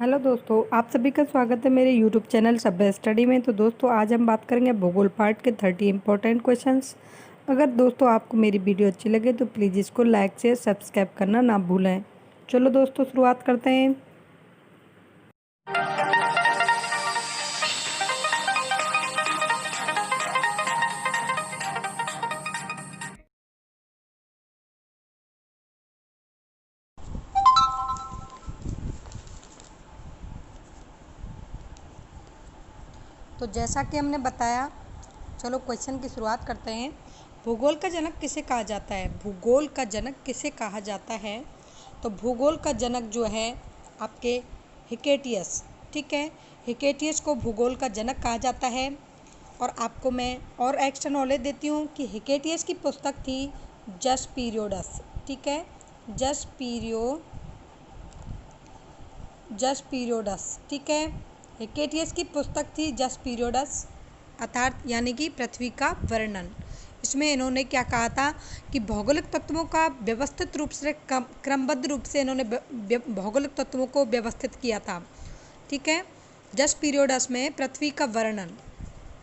Hello दोस्तों, आप सभी का स्वागत है मेरे यूट्यूब चैनल सभ्य स्टडी में। तो दोस्तों आज हम बात करेंगे भूगोल पार्ट के 30 इंपॉर्टेंट क्वेश्चंस। अगर दोस्तों आपको मेरी वीडियो अच्छी लगे तो प्लीज़ इसको लाइक शेयर सब्सक्राइब करना ना भूलें। चलो दोस्तों शुरुआत करते हैं। तो जैसा कि हमने बताया, चलो क्वेश्चन की शुरुआत करते हैं। भूगोल का जनक किसे कहा जाता है? भूगोल का जनक किसे कहा जाता है? तो भूगोल का जनक जो है आपके हिकेटियस, ठीक है। हिकेटियस को भूगोल का जनक कहा जाता है। और आपको मैं और एक्स्ट्रा नॉलेज देती हूँ कि हिकेटियस की पुस्तक थी जस पीरियोडस, ठीक है। जस पीरियोडस, ठीक है। हिकेटियस की पुस्तक थी जस पीरियोडस, अर्थात यानी कि पृथ्वी का वर्णन। इसमें इन्होंने क्या कहा था कि भौगोलिक तत्वों का व्यवस्थित रूप से क्रमबद्ध रूप से इन्होंने भौगोलिक तत्वों को व्यवस्थित किया था, ठीक है। जस पीरियोडस में पृथ्वी का वर्णन,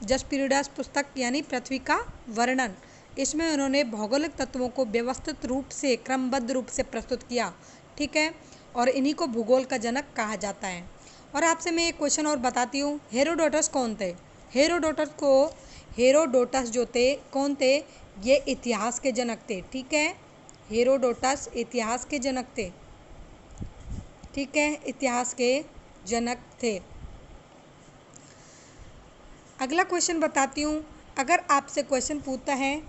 जस पीरियोडस पुस्तक यानी पृथ्वी का वर्णन, इसमें उन्होंने भौगोलिक तत्वों को व्यवस्थित रूप से क्रमबद्ध रूप से प्रस्तुत किया, ठीक है। और इन्हीं को भूगोल का जनक कहा जाता है। और आपसे मैं एक क्वेश्चन और बताती हूँ, हेरोडोटस कौन थे? हेरोडोटस जो थे कौन थे? ये इतिहास के जनक थे, ठीक है। हेरोडोटस इतिहास के जनक थे, ठीक है, इतिहास के जनक थे। अगला क्वेश्चन बताती हूँ। अगर आपसे क्वेश्चन पूछता है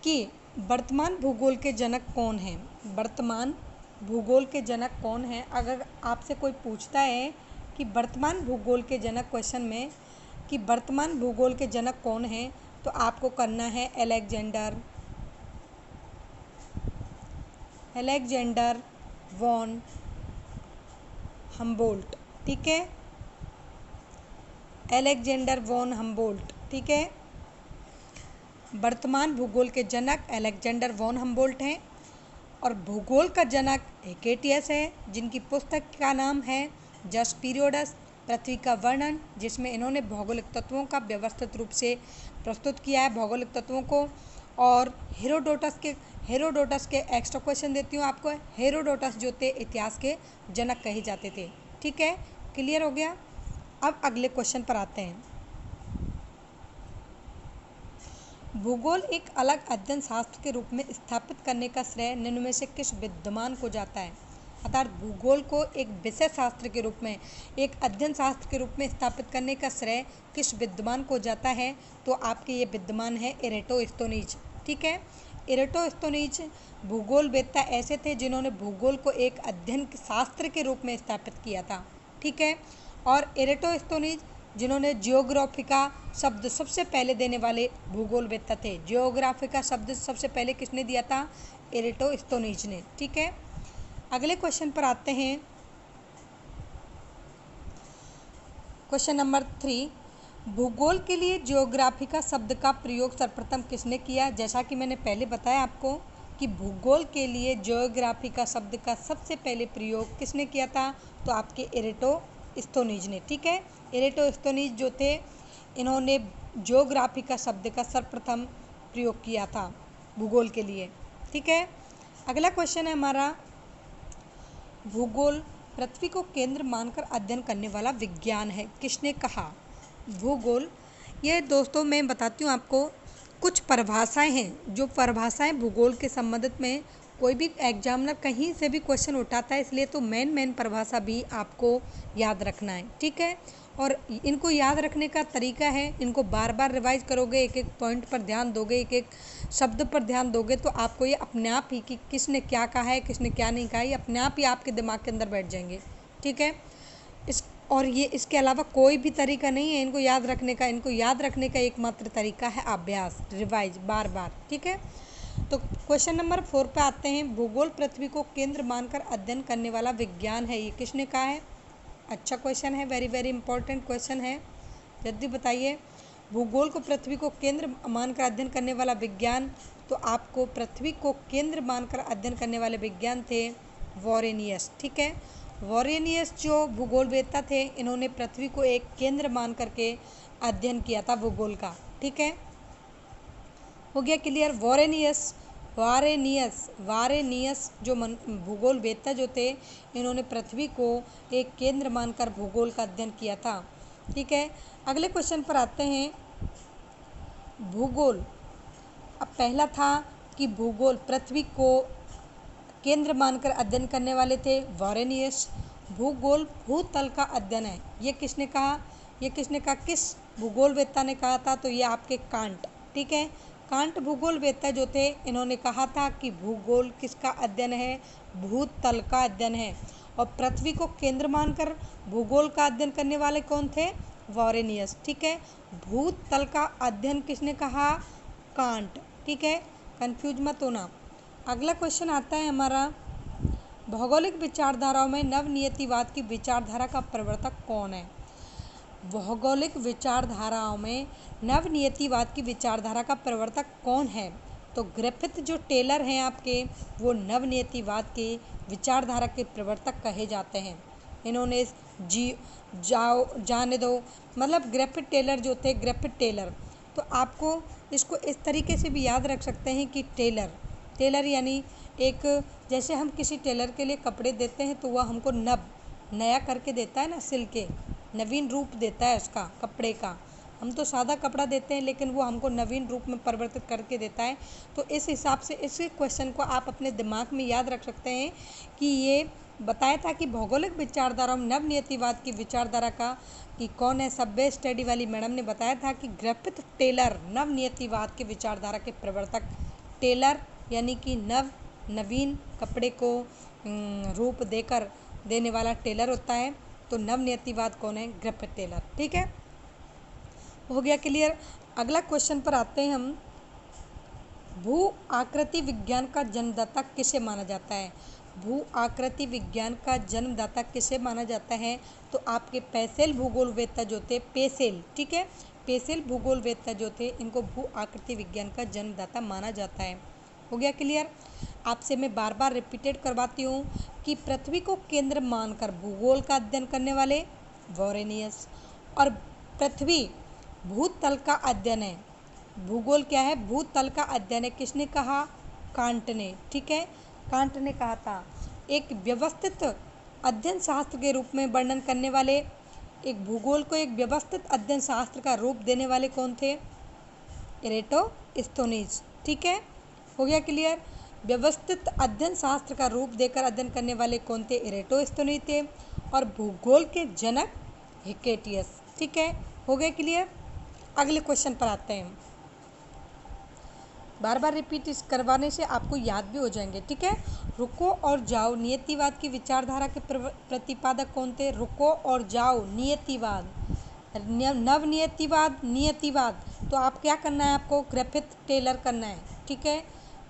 कि वर्तमान भूगोल के जनक कौन हैं, वर्तमान भूगोल के जनक कौन हैं, अगर आपसे कोई पूछता है कि वर्तमान भूगोल के जनक, क्वेश्चन में कि वर्तमान भूगोल के जनक कौन हैं, तो आपको करना है अलेक्जेंडर वॉन हम्बोल्ट, ठीक है। अलेक्जेंडर वॉन हम्बोल्ट, ठीक है। वर्तमान भूगोल के जनक अलेक्जेंडर वॉन हम्बोल्ट हैं। और भूगोल का जनक हिकेटियस है, जिनकी पुस्तक का नाम है जस पीरियोडस, पृथ्वी का वर्णन, जिसमें इन्होंने भौगोलिक तत्वों का व्यवस्थित रूप से प्रस्तुत किया है, भौगोलिक तत्वों को। और हेरोडोटस के एक्स्ट्रा क्वेश्चन देती हूँ आपको। हेरोडोटस जो थे इतिहास के जनक कहे जाते थे, ठीक है। क्लियर हो गया? अब अगले क्वेश्चन पर आते हैं। भूगोल एक अलग अध्ययन शास्त्र के रूप में स्थापित करने का श्रेय निम्न में से किस विद्वान को जाता है? अर्थात भूगोल को एक विषय शास्त्र के रूप में, एक अध्ययन शास्त्र के रूप में स्थापित करने का श्रेय किस विद्वान को जाता है? तो आपके ये विद्वान है इरेटोस्थेनीज, ठीक है। इरेटोस्थेनीज भूगोलवेत्ता ऐसे थे जिन्होंने भूगोल को एक अध्ययन शास्त्र के रूप में स्थापित किया था, ठीक है। और इरेटोस्थेनीज जिन्होंने जियोग्राफिका शब्द सबसे पहले देने वाले भूगोलवेत्ता थे। जियोग्राफिका शब्द सबसे पहले किसने दिया था? इरेटोस्थेनीज ने, ठीक है। अगले क्वेश्चन पर आते हैं। क्वेश्चन नंबर 3, भूगोल के लिए जियोग्राफिका शब्द का प्रयोग सर्वप्रथम किसने किया? जैसा कि मैंने पहले बताया आपको कि भूगोल के लिए जियोग्राफिका शब्द का सबसे पहले प्रयोग किसने किया था? तो आपके इरेटोस्थेनीज ने, ठीक है। इरेटोस्थेनीज जो थे, इन्होंने जियोग्राफिका शब्द का सर्वप्रथम प्रयोग किया था भूगोल के लिए, ठीक है। अगला क्वेश्चन है हमारा, भूगोल पृथ्वी को केंद्र मानकर अध्ययन करने वाला विज्ञान है, किसने कहा? भूगोल, ये दोस्तों मैं बताती हूँ आपको, कुछ परिभाषाएं हैं, जो परिभाषाएं भूगोल के संबंधित में कोई भी एग्जामिनर कहीं से भी क्वेश्चन उठाता है, इसलिए तो मेन परिभाषा भी आपको याद रखना है, ठीक है। और इनको याद रखने का तरीका है, इनको बार बार रिवाइज करोगे, एक एक पॉइंट पर ध्यान दोगे, एक एक शब्द पर ध्यान दोगे, तो आपको ये अपने आप ही कि किसने क्या कहा है, किसने क्या नहीं कहा है, ये अपने आप ही आपके दिमाग के अंदर बैठ जाएंगे, ठीक है। और ये इसके अलावा कोई भी तरीका नहीं है इनको याद रखने का। इनको याद रखने का एकमात्र तरीका है अभ्यास, रिवाइज, बार बार, ठीक है। तो क्वेश्चन नंबर 4 पे आते हैं। भूगोल पृथ्वी को केंद्र मानकर अध्ययन करने वाला विज्ञान है, ये किसने कहा है? अच्छा क्वेश्चन है, वेरी वेरी इंपॉर्टेंट क्वेश्चन है, जल्दी बताइए। भूगोल को पृथ्वी को केंद्र मानकर अध्ययन करने वाला विज्ञान, तो आपको पृथ्वी को केंद्र मानकर अध्ययन करने वाले विज्ञान थे वॉरेनियस, ठीक है। वॉरेनियस जो भूगोलवेत्ता थे, इन्होंने पृथ्वी को एक केंद्र मान करके अध्ययन किया था भूगोल का। ठीक है, हो गया क्लियर। वारेनियस जो भूगोलवेत्ता जो थे, इन्होंने पृथ्वी को एक केंद्र मानकर भूगोल का अध्ययन किया था। ठीक है, अगले क्वेश्चन पर आते हैं। भूगोल, अब पहला था कि भूगोल पृथ्वी को केंद्र मानकर अध्ययन करने वाले थे वॉरेनियस। भूगोल भूतल का अध्ययन है, ये किसने कहा? किस भूगोलवेत्ता ने कहा था? तो ये आपके कांट। ठीक है, कांट भूगोलवेत्ता जो थे, इन्होंने कहा था कि भूगोल किसका अध्ययन है? भूतल का अध्ययन है। और पृथ्वी को केंद्र मानकर भूगोल का अध्ययन करने वाले कौन थे? वॉरेनियस। ठीक है, भूतल का अध्ययन किसने कहा? कांट। ठीक है, कंफ्यूज मत होना। अगला क्वेश्चन आता है हमारा, भौगोलिक विचारधाराओं में नवनियतिवाद की विचारधारा का प्रवर्तक कौन है? भौगोलिक विचारधाराओं में नवनियतिवाद की विचारधारा का प्रवर्तक कौन है? तो ग्रिफिथ जो टेलर हैं आपके, वो नवनियतिवाद के विचारधारा के प्रवर्तक कहे जाते हैं। इन्होंने जाने दो, मतलब ग्रिफिथ टेलर जो थे, तो आपको इसको इस तरीके से भी याद रख सकते हैं कि टेलर यानी एक, जैसे हम किसी टेलर के लिए कपड़े देते हैं तो वह हमको नया करके देता है ना, सिल के नवीन रूप देता है उसका, कपड़े का। हम तो सादा कपड़ा देते हैं, लेकिन वो हमको नवीन रूप में परिवर्तित करके देता है। तो इस हिसाब से इस क्वेश्चन को आप अपने दिमाग में याद रख सकते हैं कि ये बताया था कि भौगोलिक विचारधारा में नवनियतिवाद की विचारधारा का कि कौन है? सभ्य स्टडी वाली मैडम ने बताया था कि ग्रिफिथ टेलर नवनियतिवाद के विचारधारा के प्रवर्तक। टेलर यानी कि नवीन कपड़े को रूप देने वाला टेलर होता है। तो नवनियतिवाद कौन है? Griffith Taylor. ठीक है, हो गया क्लियर। अगला क्वेश्चन पर आते हैं हम, भू आकृति विज्ञान का जन्मदाता किसे माना जाता है? भू आकृति विज्ञान का जन्मदाता किसे माना जाता है? तो आपके पेसेल भूगोलवेत्ता जो थे, पेसेल। ठीक है, पेसेल भूगोलवेत्ता जो थे, इनको भू आकृति विज्ञान का जन्मदाता माना जाता है। हो गया क्लियर। आपसे मैं बार बार रिपीटेड करवाती हूँ कि पृथ्वी को केंद्र मानकर भूगोल का अध्ययन करने वाले वॉरेनियस, और पृथ्वी भूतल का अध्ययन है। भूगोल क्या है? भूतल का अध्ययन है। किसने कहा? कांट ने। ठीक है, कांट ने कहा था। एक व्यवस्थित अध्ययन शास्त्र के रूप में वर्णन करने वाले, एक भूगोल को एक व्यवस्थित अध्ययन शास्त्र का रूप देने वाले कौन थे? इरेटोस्थेनीज। ठीक है, हो गया क्लियर। व्यवस्थित अध्ययन शास्त्र का रूप देकर अध्ययन करने वाले कौन थे? इरेटोस्थेनीज थे। और भूगोल के जनक हिकेटियस। ठीक है, हो गया क्लियर। अगले क्वेश्चन पर आते हैं। बार बार रिपीट इस करवाने से आपको याद भी हो जाएंगे। ठीक है, रुको और जाओ नियतिवाद की विचारधारा के प्रतिपादक कौन थे? रुको और जाओ नियतिवाद, नवनियतिवाद, नियतिवाद। तो आप क्या करना है? आपको ग्रिफिथ टेलर करना है। ठीक है,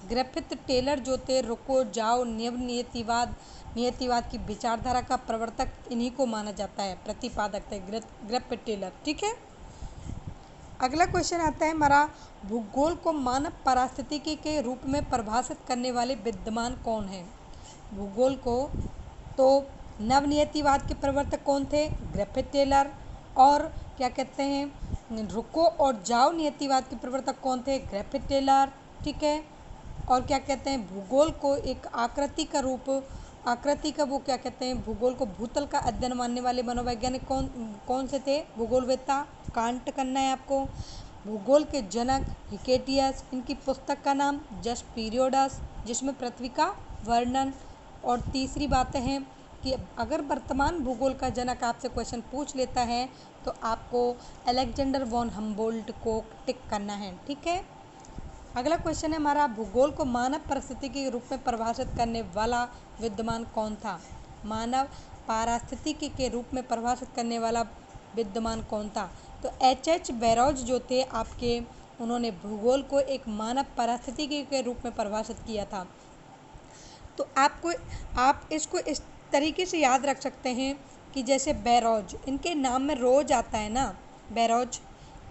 ग्रिफिथ टेलर जो थे, रुको जाओ नवनियतिवाद, नियतिवाद की विचारधारा का प्रवर्तक इन्हीं को माना जाता है, प्रतिपादक थे ग्रिफिथ टेलर। ठीक है, अगला क्वेश्चन आता है हमारा, भूगोल को मानव पारिस्थितिकी के रूप में परिभाषित करने वाले विद्वान कौन हैं? भूगोल को तो नवनियतिवाद के प्रवर्तक कौन थे? Griffith Taylor. और क्या कहते हैं, रुको और जाओ नियतिवाद के प्रवर्तक कौन थे? Griffith Taylor. ठीक है, और क्या कहते हैं, भूगोल को एक आकृति का वो क्या कहते हैं, भूगोल को भूतल का अध्ययन मानने वाले मनोवैज्ञानिक कौन से थे? भूगोलवेत्ता। कांट करना है आपको। भूगोल के जनक हिकेटियस। इनकी पुस्तक का नाम जस्ट पीरियोडस, जिसमें पृथ्वी का वर्णन। और तीसरी बात है कि अगर वर्तमान भूगोल का जनक आपसे क्वेश्चन पूछ लेता है तो आपको अलेक्जेंडर वॉन हम्बोल्ट को टिक करना है। ठीक है, अगला क्वेश्चन है हमारा, भूगोल को मानव पारिस्थितिकी के रूप में परिभाषित करने वाला विद्वान कौन था? मानव पारिस्थितिकी के रूप में परिभाषित करने वाला विद्वान कौन था? तो एच बैरोज जो थे आपके, उन्होंने भूगोल को एक मानव पारिस्थितिकी के रूप में परिभाषित किया था। तो आप इसको इस तरीके से याद रख सकते हैं कि जैसे बैरोज, इनके नाम में रोज आता है ना, बैरोज,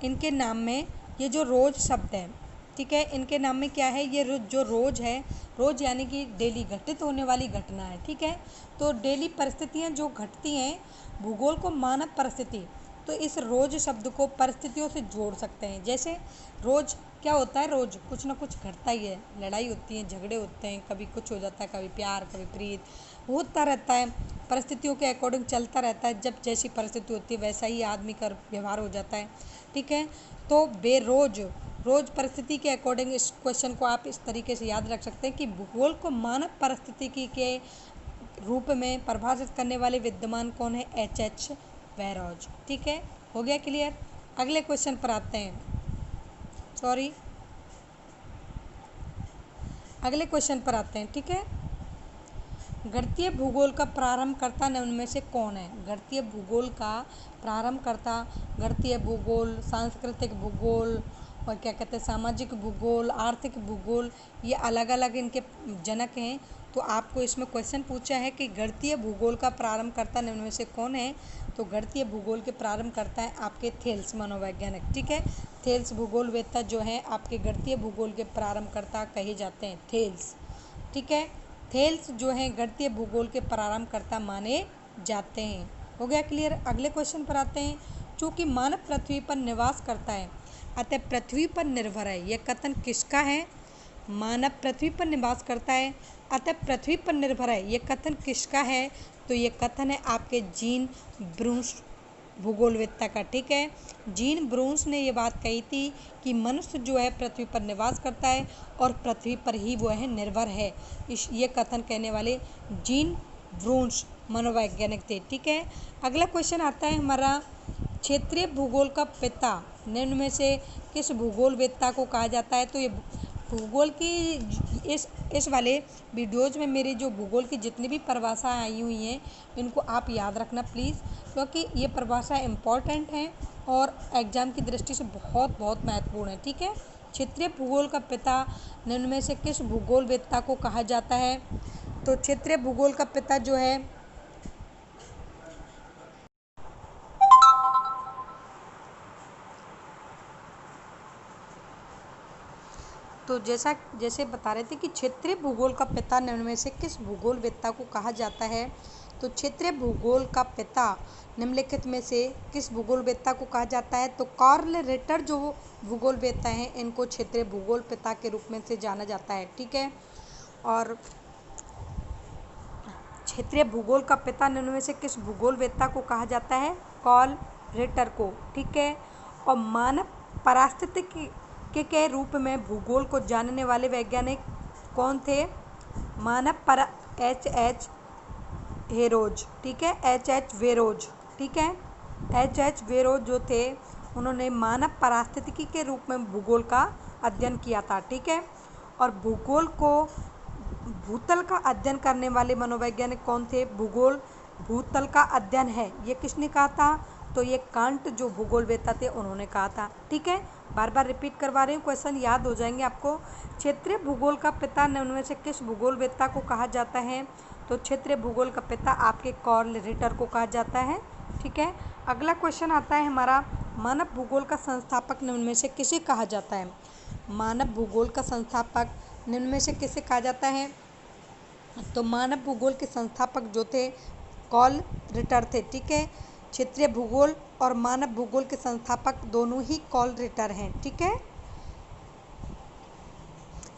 इनके नाम में ये जो रोज शब्द है, ठीक है। इनके नाम में क्या है, ये जो रोज है, रोज यानी कि डेली घटित होने वाली घटना है। ठीक है, तो डेली परिस्थितियाँ जो घटती हैं, भूगोल को मानव परिस्थिति, तो इस रोज शब्द को परिस्थितियों से जोड़ सकते हैं। जैसे रोज क्या होता है, रोज कुछ ना कुछ घटता ही है, लड़ाई होती है, झगड़े होते हैं, कभी कुछ हो जाता है, कभी प्यार, कभी प्रीत, होता रहता है, परिस्थितियों के अकॉर्डिंग चलता रहता है। जब जैसी परिस्थिति होती है वैसा ही आदमी का व्यवहार हो जाता है। ठीक है, तो बेरोज, रोज परिस्थिति के अकॉर्डिंग इस क्वेश्चन को आप इस तरीके से याद रख सकते हैं कि भूगोल को मानव परिस्थिति के रूप में परिभाषित करने वाले विद्यमान कौन है, H.H. वेरोज। ठीक है, हो गया क्लियर। अगले क्वेश्चन पर आते हैं, अगले क्वेश्चन पर आते हैं। ठीक है, गणितीय भूगोल का प्रारंभकर्ता निम्न में से कौन है। गणितीय भूगोल का प्रारंभकर्ता, गणितीय भूगोल, सांस्कृतिक भूगोल और क्या कहते हैं, सामाजिक भूगोल, आर्थिक भूगोल, ये अलग अलग इनके जनक हैं। तो आपको इसमें क्वेश्चन पूछा है कि गणितीय भूगोल का प्रारंभकर्ता निम्न में से कौन है। तो गणितीय भूगोल के प्रारंभकर्ता है आपके थेल्स मनोवैज्ञानिक। ठीक है, थेल्स भूगोलवेत्ता जो है आपके गणितीय भूगोल के प्रारंभकर्ता कहे जाते हैं, थेल्स। ठीक है, थेल्स जो हैं गणितीय भूगोल के प्रारंभकर्ता माने जाते हैं। हो गया क्लियर। अगले क्वेश्चन पर आते हैं। चूँकि मानव पृथ्वी पर निवास करता है अतः पृथ्वी पर निर्भर है, यह कथन किसका है। मानव पृथ्वी पर निवास करता है अतः पृथ्वी पर निर्भर है, यह कथन किसका है। तो ये कथन है आपके जीन ब्रूस भूगोलवेत्ता का। ठीक है, जीन ब्रूस ने ये बात कही थी कि मनुष्य जो है पृथ्वी पर निवास करता है और पृथ्वी पर ही वो है निर्भर है। ये कथन कहने वाले जीन ब्रूस मनोवैज्ञानिक थे। ठीक है, अगला क्वेश्चन आता है हमारा, क्षेत्रीय भूगोल का पिता निम्न में से किस भूगोलवेत्ता को कहा जाता है। तो ये भूगोल की इस वाले वीडियोज़ में मेरी जो भूगोल की जितनी भी परिभाषाएँ आई हुई हैं, इनको आप याद रखना प्लीज़, क्योंकि ये परिभाषा इम्पॉर्टेंट हैं और एग्ज़ाम की दृष्टि से बहुत बहुत महत्वपूर्ण है। ठीक है, क्षेत्रीय भूगोल का पिता निम्न में से किस भूगोलवेत्ता को कहा जाता है। तो क्षेत्रीय भूगोल का पिता जो है, तो जैसे बता रहे थे कि क्षेत्रीय भूगोल का पिता निम्न में से किस भूगोलवेत्ता को कहा जाता है। तो क्षेत्रीय भूगोल का पिता निम्नलिखित में से किस भूगोलवेत्ता को कहा जाता है। तो कार्ल रिटर जो भूगोलवेत्ता हैं, इनको क्षेत्रीय भूगोल पिता के रूप में से जाना जाता है। ठीक है, और क्षेत्रीय भूगोल का पिता निम्न में से किस भूगोलवेत्ता को कहा जाता है, कार्ल रिटर को। ठीक है, और मानव पारिस्थितिकी के रूप में भूगोल को जानने वाले वैज्ञानिक कौन थे। H.H. वेरोज। ठीक है, H.H. वेरोज। ठीक है, H.H. वेरोज जो थे, उन्होंने मानव पारिस्थितिकी के रूप में भूगोल का अध्ययन किया था। ठीक है, और भूगोल को भूतल का अध्ययन करने वाले मनोवैज्ञानिक कौन थे। भूगोल भूतल का अध्ययन है, ये किसने कहा था। तो ये कांट जो भूगोलवेत्ता थे उन्होंने कहा था। ठीक है, बार बार रिपीट करवा रही हूँ, क्वेश्चन याद हो जाएंगे आपको। क्षेत्रीय भूगोल का पिता निम्न में से किस भूगोलवेत्ता को कहा जाता है। तो क्षेत्रीय भूगोल का पिता आपके कार्ल रिटर को कहा जाता है। ठीक है, अगला क्वेश्चन आता है हमारा, मानव भूगोल का संस्थापक निम्न में से किसे कहा जाता है। मानव भूगोल का संस्थापक निम्न में से किसे कहा जाता है। तो मानव भूगोल के संस्थापक जो थे कार्ल रिटर थे। ठीक है, क्षेत्रीय भूगोल और मानव भूगोल के संस्थापक दोनों ही कार्ल रिटर हैं। ठीक है,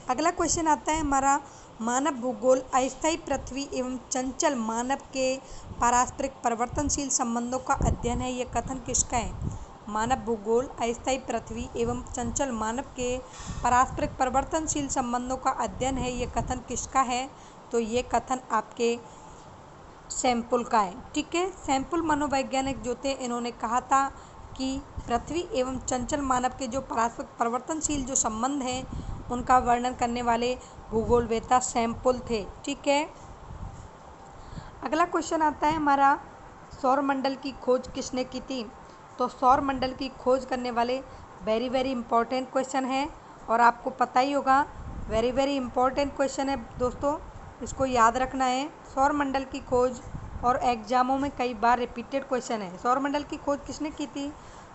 अगला क्वेश्चन आता है हमारा, मानव भूगोल अस्थायी पृथ्वी एवं चंचल मानव के पारस्परिक परिवर्तनशील संबंधों का अध्ययन है, यह कथन किसका है। मानव भूगोल अस्थायी पृथ्वी एवं चंचल मानव के पारस्परिक परिवर्तनशील संबंधों का अध्ययन है, यह कथन किसका है। तो ये कथन आपके सैंपल का है। ठीक है, सैंपल मनोवैज्ञानिक जो थे, इन्होंने कहा था कि पृथ्वी एवं चंचल मानव के जो पारस्परिक परिवर्तनशील जो संबंध हैं, उनका वर्णन करने वाले भूगोलवेत्ता सैंपल थे। ठीक है, अगला क्वेश्चन आता है हमारा, सौरमंडल की खोज किसने की थी। तो सौरमंडल की खोज करने वाले वेरी वेरी इंपॉर्टेंट क्वेश्चन है और आपको पता ही होगा, वेरी वेरी इंपॉर्टेंट क्वेश्चन है दोस्तों, इसको याद रखना है। सौरमंडल की खोज और एग्जामों में कई बार रिपीटेड क्वेश्चन है। सौरमंडल की खोज किसने की थी।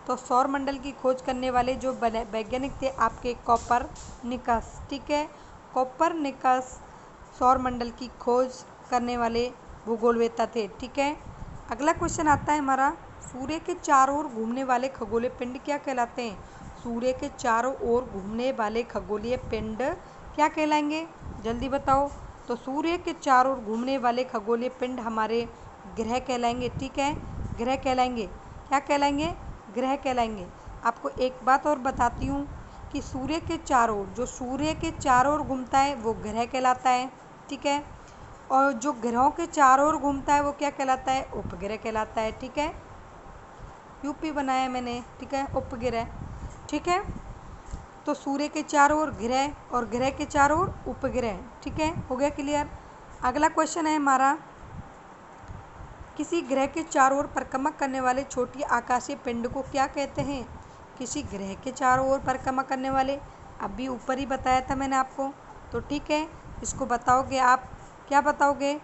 तो सौरमंडल की खोज करने वाले जो वैज्ञानिक थे आपके कोपरनिकस, ठीक है। कोपरनिकस सौरमंडल की खोज करने वाले भूगोलवेत्ता थे, ठीक है। अगला क्वेश्चन आता है हमारा, सूर्य के चारों ओर घूमने वाले खगोलीय पिंड क्या कहलाते हैं? सूर्य के चारों ओर घूमने वाले खगोलीय पिंड क्या कहलाएंगे? जल्दी बताओ। तो सूर्य के चारों ओर घूमने वाले खगोलीय पिंड हमारे ग्रह कहलाएंगे, ठीक है। ग्रह कहलाएंगे। क्या कहलाएंगे? ग्रह कहलाएंगे। आपको एक बात और बताती हूँ कि सूर्य के चारों ओर, जो सूर्य के चारों ओर घूमता है वो ग्रह कहलाता है, ठीक है। और जो ग्रहों के चारों ओर घूमता है वो क्या कहलाता है? उपग्रह कहलाता है, ठीक है। यूपी बनाया मैंने, ठीक है, उपग्रह, ठीक है। तो सूर्य के चारों ओर ग्रह और ग्रह के चारों ओर उपग्रह, ठीक है। हो गया क्लियर। अगला क्वेश्चन है हमारा, किसी ग्रह के चारों ओर परिक्रमा करने वाले छोटी आकाशीय पिंड को क्या कहते हैं? किसी ग्रह के चारों ओर परिक्रमा करने वाले, अभी ऊपर ही बताया था मैंने आपको, तो ठीक है। इसको बताओगे आप, क्या बताओगे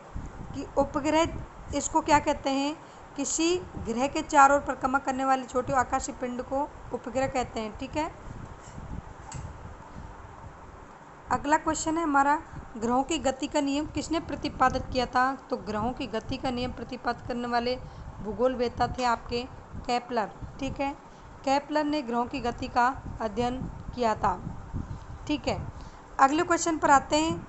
कि उपग्रह इसको क्या कहते हैं? किसी ग्रह के चारों ओर परिक्रमा करने वाले छोटे आकाशीय पिंड को उपग्रह कहते हैं, ठीक है। अगला क्वेश्चन है हमारा, ग्रहों की गति का नियम किसने प्रतिपादित किया था? तो ग्रहों की गति का नियम प्रतिपादित करने वाले भूगोलवेत्ता थे आपके केपलर, ठीक है। केपलर ने ग्रहों की गति का अध्ययन किया था, ठीक है। अगले क्वेश्चन पर आते हैं,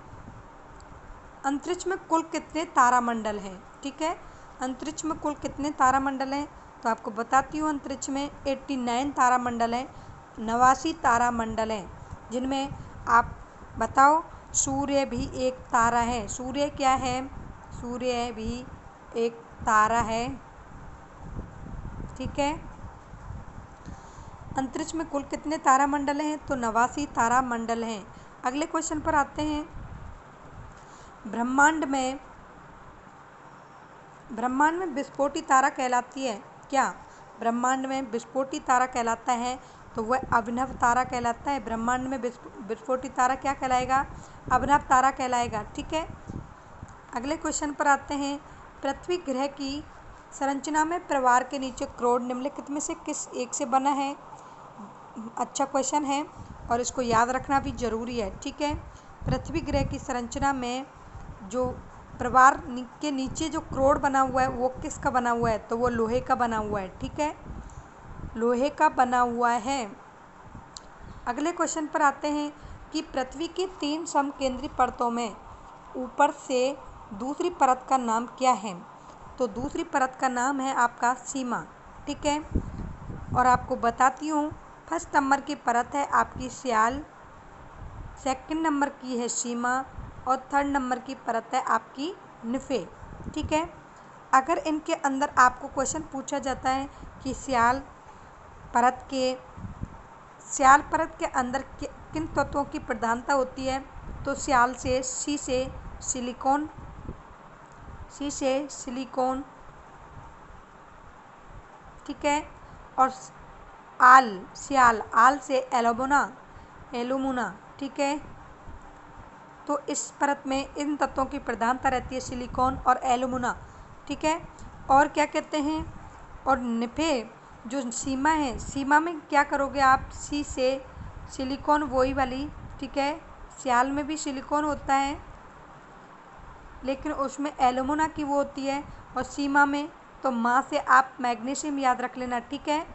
अंतरिक्ष में कुल कितने तारामंडल हैं? ठीक है, अंतरिक्ष में कुल कितने तारामंडल हैं? तो आपको बताती हूँ, अंतरिक्ष में 89 तारामंडल हैं, 89 तारामंडल हैं, जिनमें आप बताओ, सूर्य भी एक तारा है। सूर्य क्या है? सूर्य भी एक तारा है, ठीक है। अंतरिक्ष में कुल कितने तारामंडल हैं? तो 89 तारामंडल हैं। अगले क्वेश्चन पर आते हैं, ब्रह्मांड में विस्फोटी तारा कहलाती है क्या? ब्रह्मांड में विस्फोटी तारा कहलाता है तो वह अभिनव तारा कहलाता है। ब्रह्मांड में विस्फोटी तारा क्या कहलाएगा? अभिनव तारा कहलाएगा, ठीक है। अगले क्वेश्चन पर आते हैं, पृथ्वी ग्रह की संरचना में परिवार के नीचे क्रोड निम्नलिखित में से किस एक से बना है? अच्छा क्वेश्चन है और इसको याद रखना भी जरूरी है, ठीक है। पृथ्वी ग्रह की संरचना में जो परिवार के नीचे जो क्रोड बना हुआ है वो किसका बना हुआ है? तो वो लोहे का बना हुआ है, ठीक है, लोहे का बना हुआ है। अगले क्वेश्चन पर आते हैं कि पृथ्वी की 3 समकेंद्री परतों में ऊपर से दूसरी परत का नाम क्या है? तो दूसरी परत का नाम है आपका सीमा, ठीक है। और आपको बताती हूँ, फर्स्ट नंबर की परत है आपकी स्याल, सेकंड नंबर की है सीमा और थर्ड नंबर की परत है आपकी निफे, ठीक है। अगर इनके अंदर आपको क्वेश्चन पूछा जाता है कि स्याल परत के अंदर किन तत्वों की प्रधानता होती है? तो स्याल से सी से सिलिकॉन, ठीक है। और आल से एलुमिना, ठीक है। तो इस परत में इन तत्वों की प्रधानता रहती है, सिलिकॉन और एलुमिना, ठीक है। और क्या कहते हैं, और निफे जो सीमा है, सीमा में क्या करोगे आप? सी से सिलिकॉन वही वाली, ठीक है। स्याल में भी सिलिकॉन होता है लेकिन उसमें एलुमिना की वो होती है, और सीमा में तो माँ से आप मैग्नीशियम याद रख लेना, ठीक है।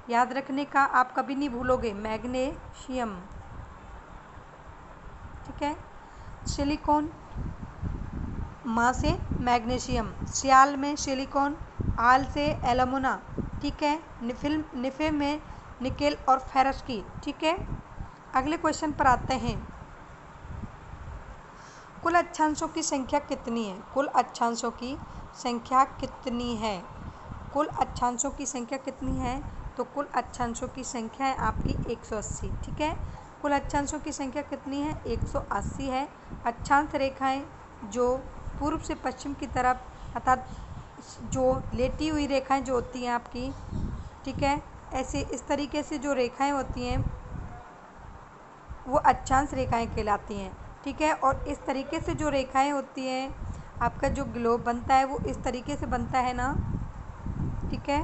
याद रखने का आप कभी नहीं भूलोगे, मैग्नीशियम, ठीक है। सिलिकॉन, माँ से मैग्नीशियम, स्याल में सिलिकॉन, आल से एलुमिना, ठीक है। निफे में निकेल और फेरस की, ठीक है। अगले क्वेश्चन पर आते हैं, कुल अक्षांशों की संख्या कितनी है? कुल अक्षांशों की संख्या कितनी है? कुल अक्षांशों की संख्या कितनी है? तो कुल अक्षांशों की संख्या है आपकी 180, ठीक है। कुल अक्षांशों की संख्या कितनी है? 180 है। अक्षांश रेखाएं जो पूर्व से पश्चिम की तरफ, अर्थात जो लेटी हुई रेखाएं जो होती हैं आपकी, ठीक है, ऐसे इस तरीके से जो रेखाएं होती हैं वो अक्षांश रेखाएं कहलाती हैं, ठीक है। और इस तरीके से जो रेखाएं होती हैं, आपका जो ग्लोब बनता है वो इस तरीके से बनता है ना, ठीक है।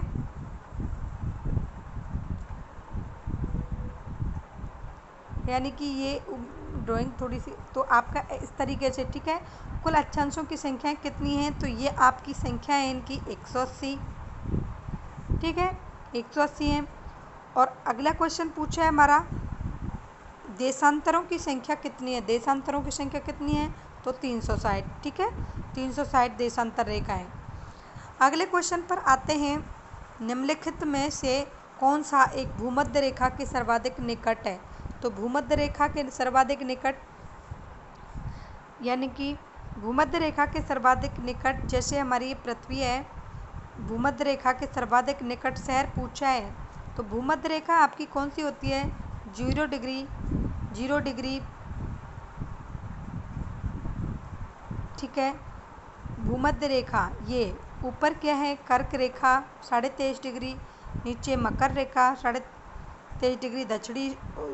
यानी कि ये ड्राइंग थोड़ी सी तो आपका इस तरीके से, ठीक है। कुल अक्षांशों की संख्याएं कितनी हैं, तो ये आपकी संख्या है इनकी 180, ठीक है, 180 है। और अगला क्वेश्चन पूछा है हमारा, देशांतरों की संख्या कितनी है, देशांतरों की संख्या कितनी है, तो 360, ठीक है, 360 देशांतर रेखा है। अगले क्वेश्चन पर आते हैं, निम्नलिखित में से कौन सा एक भूमध्य रेखा के सर्वाधिक निकट है, तो भूमध्य रेखा के सर्वाधिक निकट, यानी कि भूमध्य रेखा के सर्वाधिक निकट, जैसे हमारी ये पृथ्वी है, भूमध्य रेखा के सर्वाधिक निकट शहर पूछा है, तो भूमध्य रेखा आपकी कौन सी होती है, 0 डिग्री, 0 डिग्री, ठीक है। भूमध्य रेखा ये ऊपर क्या है, कर्क रेखा 23.5 डिग्री, नीचे मकर रेखा 23.5 डिग्री दक्षिणी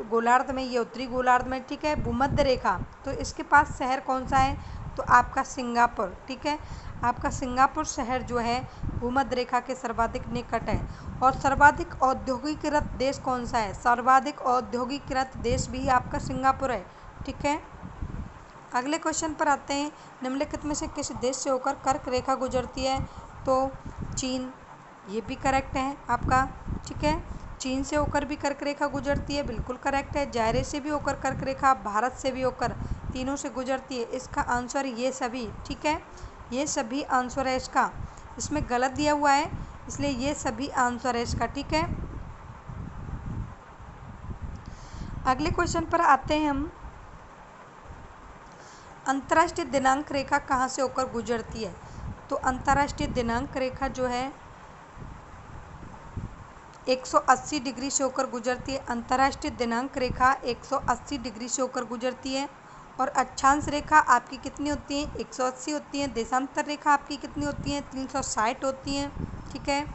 गोलार्ध में, ये उत्तरी गोलार्ध में, ठीक है। भूमध्य रेखा, तो इसके पास शहर कौन सा है, तो आपका सिंगापुर, ठीक है, आपका सिंगापुर शहर जो है भूमध्य रेखा के सर्वाधिक निकट है। और सर्वाधिक औद्योगिकृत देश कौन सा है, सर्वाधिक औद्योगिकृत देश भी आपका सिंगापुर है, ठीक है। अगले क्वेश्चन पर आते हैं, निम्नलिखित में से किस देश से होकर कर्क रेखा गुजरती है, तो चीन, ये भी करेक्ट है आपका, ठीक है, चीन से होकर भी कर्क रेखा गुजरती है, बिल्कुल करेक्ट है। जायरे से भी होकर कर्क रेखा, भारत से भी होकर, तीनों से गुजरती है। इसका आंसर ये सभी, ठीक है, ये सभी आंसर है इसका, इसमें गलत दिया हुआ है इसलिए ये सभी आंसर है इसका, ठीक है। अगले क्वेश्चन पर आते हैं हम, अंतर्राष्ट्रीय दिनांक रेखा कहाँ से होकर गुजरती है, तो अंतर्राष्ट्रीय दिनांक रेखा जो है 180 डिग्री से होकर गुजरती है, अंतर्राष्ट्रीय दिनांक रेखा 180 डिग्री से होकर गुजरती है। और अक्षांश रेखा आपकी कितनी होती है, 180 होती है। देशांतर रेखा आपकी कितनी होती है, 360 होती हैं, ठीक है।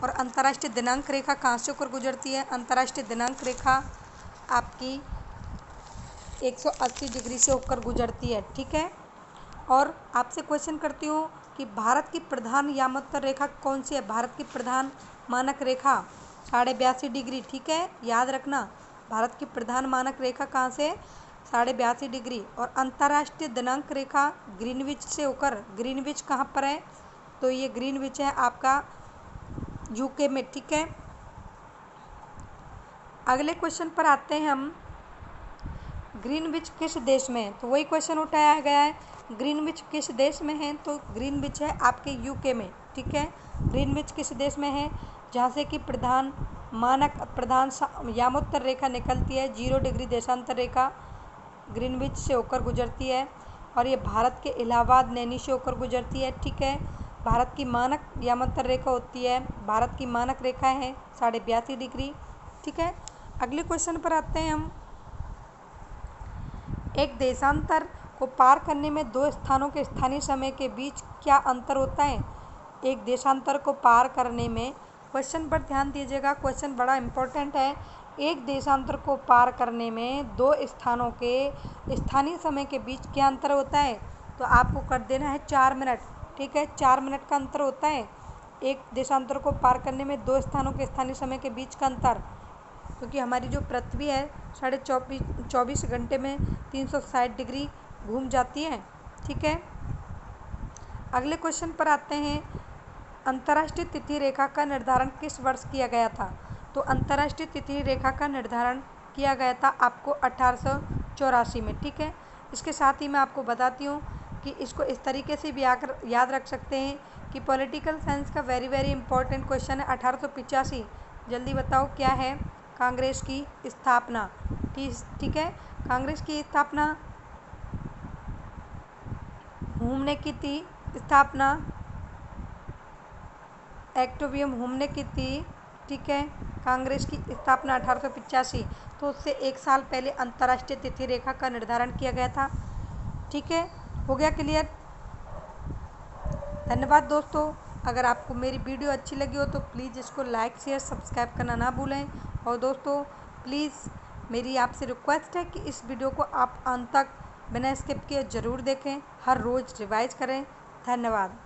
और अंतर्राष्ट्रीय दिनांक रेखा कहाँ से होकर गुजरती है, अंतर्राष्ट्रीय दिनांक रेखा आपकी 180 डिग्री से होकर गुजरती है, ठीक है। और आपसे क्वेश्चन करती हूँ कि भारत की प्रधान यामोत्तर रेखा कौन सी है, भारत की प्रधान मानक रेखा 82.5 डिग्री, ठीक है, याद रखना, भारत की प्रधान मानक रेखा कहाँ से, 82.5 डिग्री। और अंतर्राष्ट्रीय दिनांक रेखा ग्रीनविच से होकर, ग्रीनविच कहाँ पर है, तो ये ग्रीनविच है आपका यूके में, ठीक है। अगले क्वेश्चन पर आते हैं हम, ग्रीनविच किस देश में है, तो वही क्वेश्चन उठाया गया है, ग्रीनविच किस देश में है, तो ग्रीनविच है आपके यूके में, ठीक है। ग्रीनविच किस देश में है, जहाँ से कि प्रधान यामोत्तर रेखा निकलती है, 0 डिग्री देशांतर रेखा ग्रीनविच से होकर गुजरती है। और ये भारत के इलाहाबाद नैनी से होकर गुजरती है, ठीक है। भारत की मानक यामोत्तर रेखा होती है, भारत की मानक रेखा है 82.5 डिग्री, ठीक है। अगले क्वेश्चन पर आते हैं हम, एक देशांतर को पार करने में दो स्थानों के स्थानीय समय के बीच क्या अंतर होता है, एक देशांतर को पार करने में, क्वेश्चन पर ध्यान दीजिएगा, क्वेश्चन बड़ा इंपॉर्टेंट है। एक देशांतर को पार करने में दो स्थानों के स्थानीय समय के बीच क्या अंतर होता है, तो आपको कर देना है 4 मिनट, ठीक है, 4 मिनट का अंतर होता है एक देशांतर को पार करने में दो स्थानों के स्थानीय समय के बीच का अंतर, क्योंकि हमारी जो पृथ्वी है 24 घंटे में 360 डिग्री घूम जाती है, ठीक है। अगले क्वेश्चन पर आते हैं, अंतर्राष्ट्रीय तिथि रेखा का निर्धारण किस वर्ष किया गया था, तो अंतर्राष्ट्रीय तिथि रेखा का निर्धारण किया गया था आपको 1884 में, ठीक है। इसके साथ ही मैं आपको बताती हूँ कि इसको इस तरीके से भी याद रख सकते हैं कि पॉलिटिकल साइंस का वेरी इंपॉर्टेंट क्वेश्चन है 1885, जल्दी बताओ क्या है, कांग्रेस की स्थापना, ठीक है, कांग्रेस की स्थापना हुम ने की थी, स्थापना एक्टोवियम हुम ने की थी, ठीक है, कांग्रेस की स्थापना 1885, तो उससे 1 साल पहले अंतर्राष्ट्रीय तिथि रेखा का निर्धारण किया गया था, ठीक है। हो गया क्लियर, धन्यवाद दोस्तों। अगर आपको मेरी वीडियो अच्छी लगी हो तो प्लीज़ इसको लाइक शेयर सब्सक्राइब करना ना भूलें। और दोस्तों प्लीज़ मेरी आपसे रिक्वेस्ट है कि इस वीडियो को आप अंत तक बिना स्किप किए ज़रूर देखें, हर रोज़ रिवाइज करें। धन्यवाद।